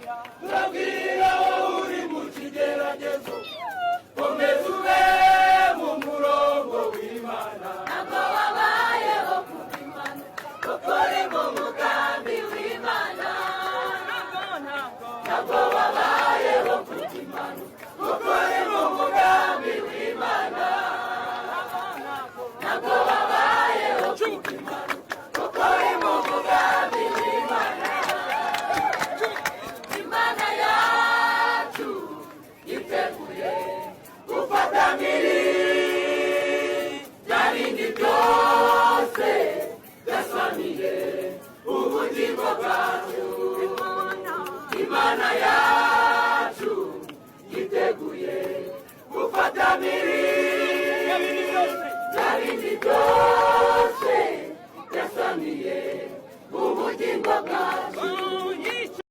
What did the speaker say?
turabwira wowe uri mu kigeragezo komeza ube mu murongo w'Imana ntabwo wabayeho kubimana kuko uri mu mugambi w'Imana ntabwo wabayeho kubimana kuko uri mu mugambi w'Imana ntabwo wabayeho kubimana kuko uri mu mugambi w'Imana Imana yacu yiteguye gufata mpiri bya bindi byose byasamiye ubugingo bwacu Imana yacu